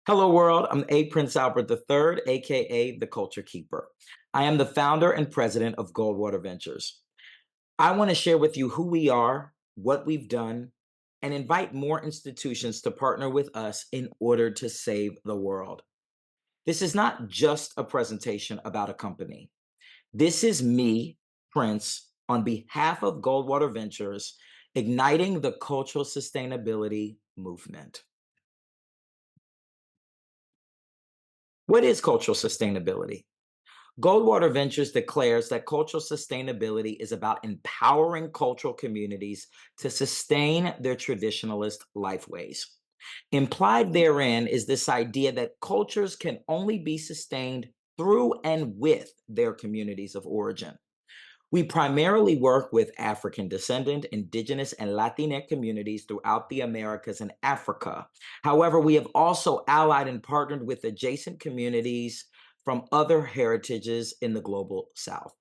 Hello, world. I'm A. Prince Albert III, aka the Culture Keeper. I am the founder and president of Goldwater Ventures. I want to share with you who we are, what we've done, and invite more institutions to partner with us in order to save the world. This is not just a presentation about a company. This is me, Prince, on behalf of Goldwater Ventures, igniting the cultural sustainability movement. What is cultural sustainability? Goldwater Ventures declares that cultural sustainability is about empowering cultural communities to sustain their traditionalist lifeways. Implied therein is this idea that cultures can only be sustained through and with their communities of origin. We primarily work with African descendant, indigenous, and Latinx communities throughout the Americas and Africa. However, we have also allied and partnered with adjacent communities from other heritages in the global South.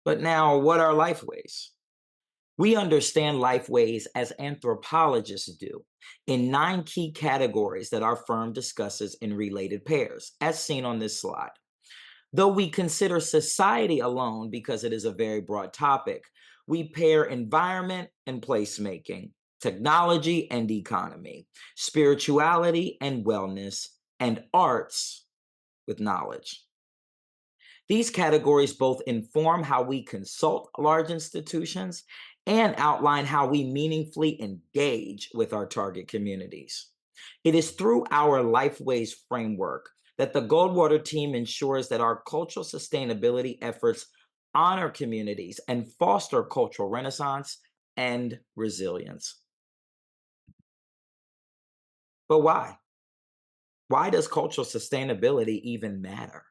But now, what are lifeways? We understand lifeways as anthropologists do in 9 key categories that our firm discusses in related pairs, as seen on this slide. Though we consider society alone because it is a very broad topic, we pair environment and placemaking, technology and economy, spirituality and wellness, and arts with knowledge. These categories both inform how we consult large institutions and outline how we meaningfully engage with our target communities. It is through our Lifeways framework that the Goldwater team ensures that our cultural sustainability efforts honor communities and foster cultural renaissance and resilience. But why? Why does cultural sustainability even matter?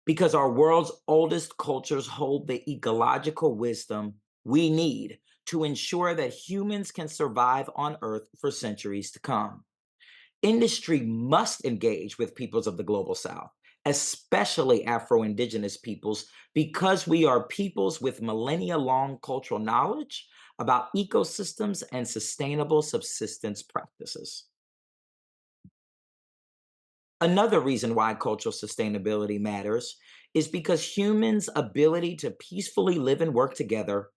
Because our world's oldest cultures hold the ecological wisdom we need to ensure that humans can survive on Earth for centuries to come. Industry must engage with peoples of the global South, especially Afro-Indigenous peoples, because we are peoples with millennia-long cultural knowledge about ecosystems and sustainable subsistence practices. Another reason why cultural sustainability matters is because humans' ability to peacefully live and work together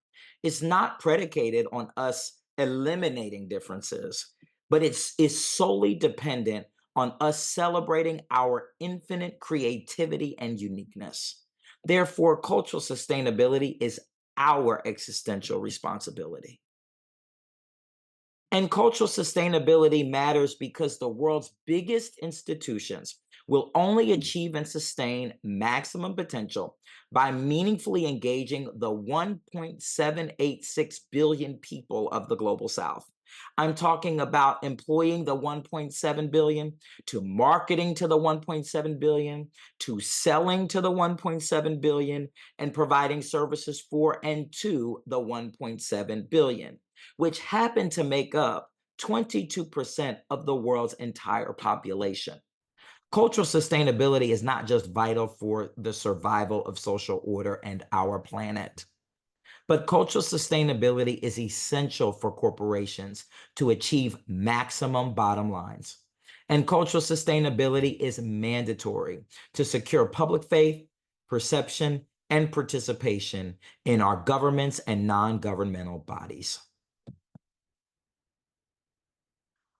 is not predicated on us eliminating differences, but is solely dependent on us celebrating our infinite creativity and uniqueness. Therefore, cultural sustainability is our existential responsibility. And cultural sustainability matters because the world's biggest institutions will only achieve and sustain maximum potential by meaningfully engaging the 1.786 billion people of the global South. I'm talking about employing the 1.7 billion, to marketing to the 1.7 billion, to selling to the 1.7 billion, and providing services for and to the 1.7 billion, which happen to make up 22% of the world's entire population. Cultural sustainability is not just vital for the survival of social order and our planet, but cultural sustainability is essential for corporations to achieve maximum bottom lines. And cultural sustainability is mandatory to secure public faith, perception, and participation in our governments and non-governmental bodies.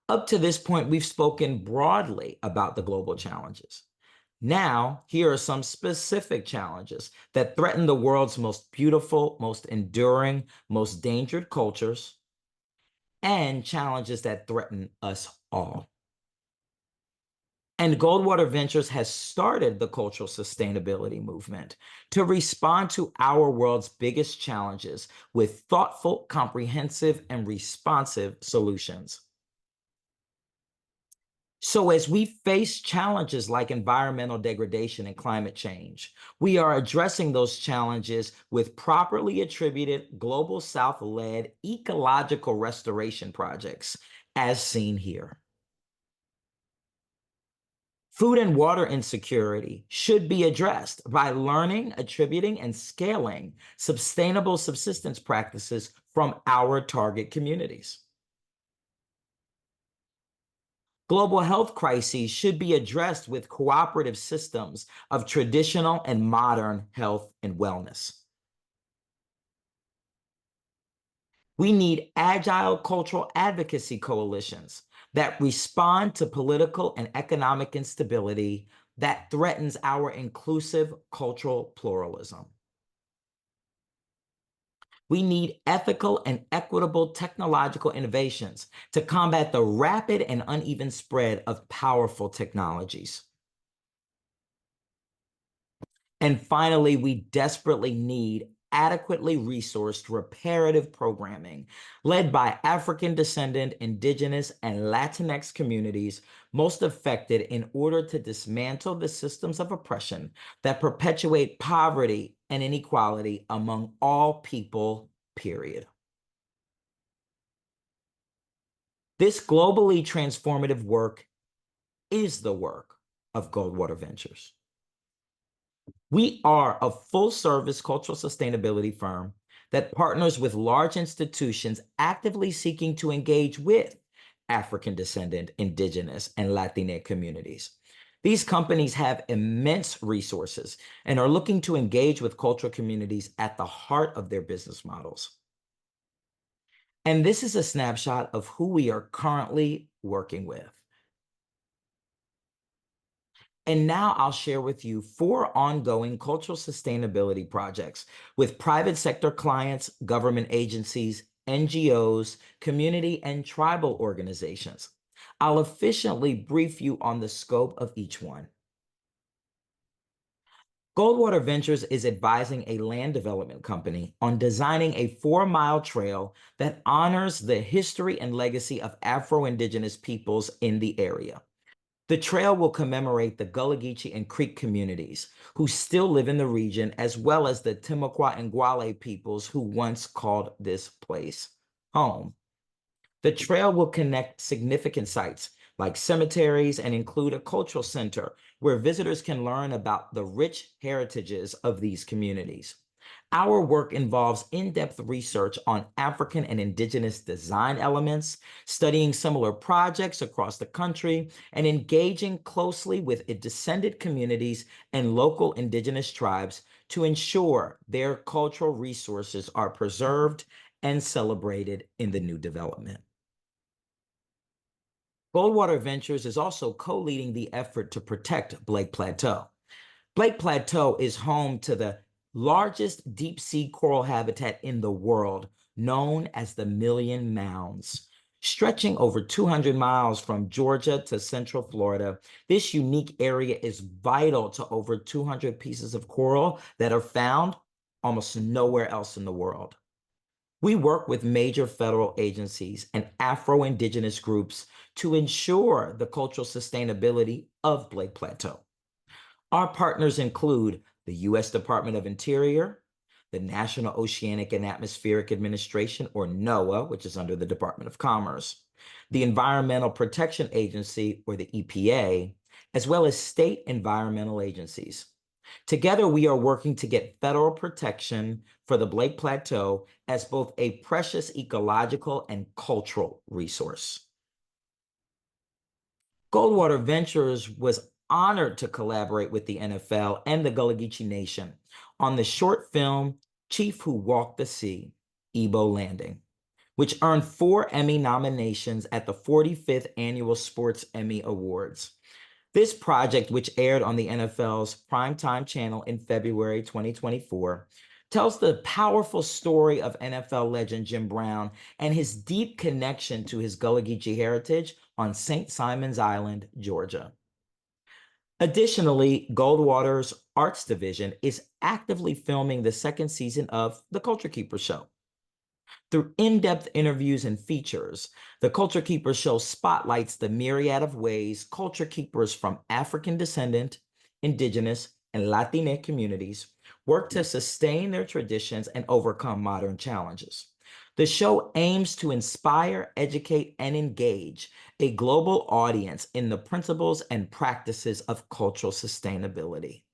Up to this point, we've spoken broadly about the global challenges. Now, here are some specific challenges that threaten the world's most beautiful, most enduring, most dangerous cultures, and challenges that threaten us all. And Goldwater Ventures has started the cultural sustainability movement to respond to our world's biggest challenges with thoughtful, comprehensive, and responsive solutions. So, as we face challenges like environmental degradation and climate change, we are addressing those challenges with properly attributed Global South led ecological restoration projects, as seen here. Food and water insecurity should be addressed by learning, attributing, and scaling sustainable subsistence practices from our target communities. Global health crises should be addressed with cooperative systems of traditional and modern health and wellness. We need agile cultural advocacy coalitions that respond to political and economic instability that threatens our inclusive cultural pluralism. We need ethical and equitable technological innovations to combat the rapid and uneven spread of powerful technologies. And finally, we desperately need adequately resourced reparative programming led by African descendant, Indigenous, and Latinx communities most affected in order to dismantle the systems of oppression that perpetuate poverty and inequality among all people, period. This globally transformative work is the work of Goldwater Ventures. We are a full-service cultural sustainability firm that partners with large institutions actively seeking to engage with African descendant, Indigenous, and Latinx communities. These companies have immense resources and are looking to engage with cultural communities at the heart of their business models. And this is a snapshot of who we are currently working with. And now I'll share with you 4 ongoing cultural sustainability projects with private sector clients, government agencies, NGOs, community and tribal organizations. I'll efficiently brief you on the scope of each one. Goldwater Ventures is advising a land development company on designing a 4-mile trail that honors the history and legacy of Afro-Indigenous peoples in the area. The trail will commemorate the Gullah Geechee and Creek communities who still live in the region, as well as the Timucua and Guale peoples who once called this place home. The trail will connect significant sites like cemeteries and include a cultural center where visitors can learn about the rich heritages of these communities. Our work involves in-depth research on African and Indigenous design elements, studying similar projects across the country, and engaging closely with descended communities and local Indigenous tribes to ensure their cultural resources are preserved and celebrated in the new development. Goldwater Ventures is also co-leading the effort to protect Blake Plateau. Blake Plateau is home to the largest deep-sea coral habitat in the world, known as the Million Mounds. Stretching over 200 miles from Georgia to Central Florida, this unique area is vital to over 200 pieces of coral that are found almost nowhere else in the world. We work with major federal agencies and Afro-Indigenous groups to ensure the cultural sustainability of Blake Plateau. Our partners include the U.S. Department of Interior, the National Oceanic and Atmospheric Administration, or NOAA, which is under the Department of Commerce, the Environmental Protection Agency, or the EPA, as well as state environmental agencies. Together, we are working to get federal protection for the Blake Plateau as both a precious ecological and cultural resource. Goldwater Ventures was honored to collaborate with the NFL and the Gullah Geechee Nation on the short film Chief Who Walked the Sea, Ebo Landing, which earned 4 Emmy nominations at the 45th Annual Sports Emmy Awards. This project, which aired on the NFL's primetime channel in February 2024, tells the powerful story of NFL legend Jim Brown and his deep connection to his Gullah Geechee heritage on St. Simon's Island, Georgia. Additionally, Goldwater's Arts Division is actively filming the 2nd season of The Culture Keeper Show. Through in-depth interviews and features, The Culture Keeper Show spotlights the myriad of ways culture keepers from African descendant, Indigenous, and Latinx communities work to sustain their traditions and overcome modern challenges. The show aims to inspire, educate, and engage a global audience in the principles and practices of cultural sustainability.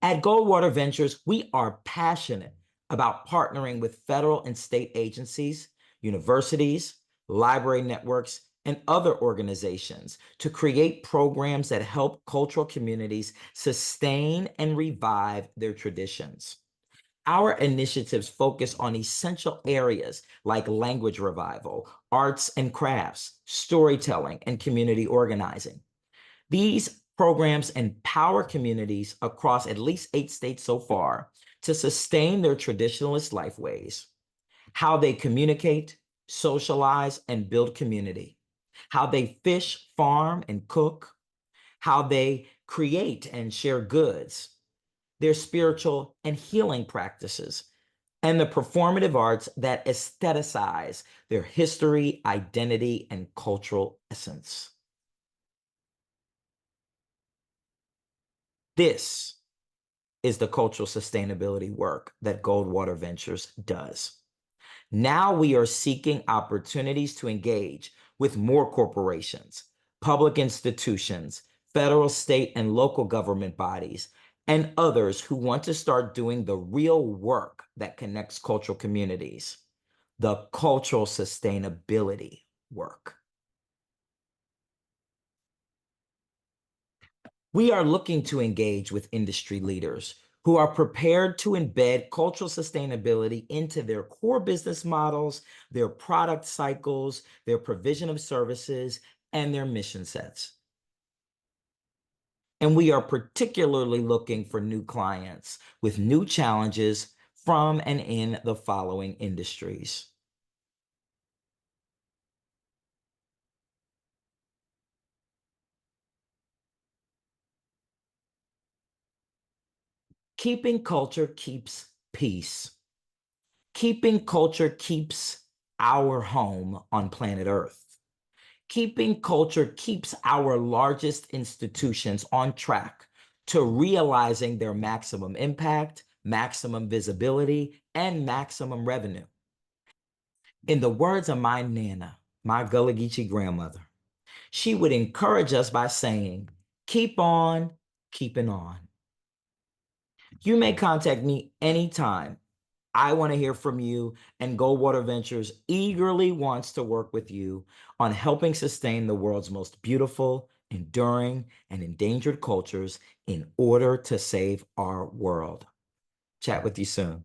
At Goldwater Ventures, we are passionate about partnering with federal and state agencies, universities, library networks, and other organizations to create programs that help cultural communities sustain and revive their traditions. Our initiatives focus on essential areas like language revival, arts and crafts, storytelling, and community organizing. These programs empower communities across at least 8 states so far to sustain their traditionalist lifeways, how they communicate, socialize, and build community, how they fish, farm, and cook, how they create and share goods, their spiritual and healing practices, and the performative arts that aestheticize their history, identity, and cultural essence. This is the cultural sustainability work that Goldwater Ventures does. Now we are seeking opportunities to engage with more corporations, public institutions, federal, state, and local government bodies, and others who want to start doing the real work that connects cultural communities, the cultural sustainability work. We are looking to engage with industry leaders who are prepared to embed cultural sustainability into their core business models, their product cycles, their provision of services, and their mission sets. And we are particularly looking for new clients with new challenges from and in the following industries: keeping culture keeps peace. Keeping culture keeps our home on planet Earth. Keeping culture keeps our largest institutions on track to realizing their maximum impact, maximum visibility, and maximum revenue. In the words of my Nana, my Gullah Geechee grandmother, she would encourage us by saying, keep on keeping on. You may contact me anytime. I want to hear from you, and Goldwater Ventures eagerly wants to work with you on helping sustain the world's most beautiful, enduring, and endangered cultures in order to save our world. Chat with you soon.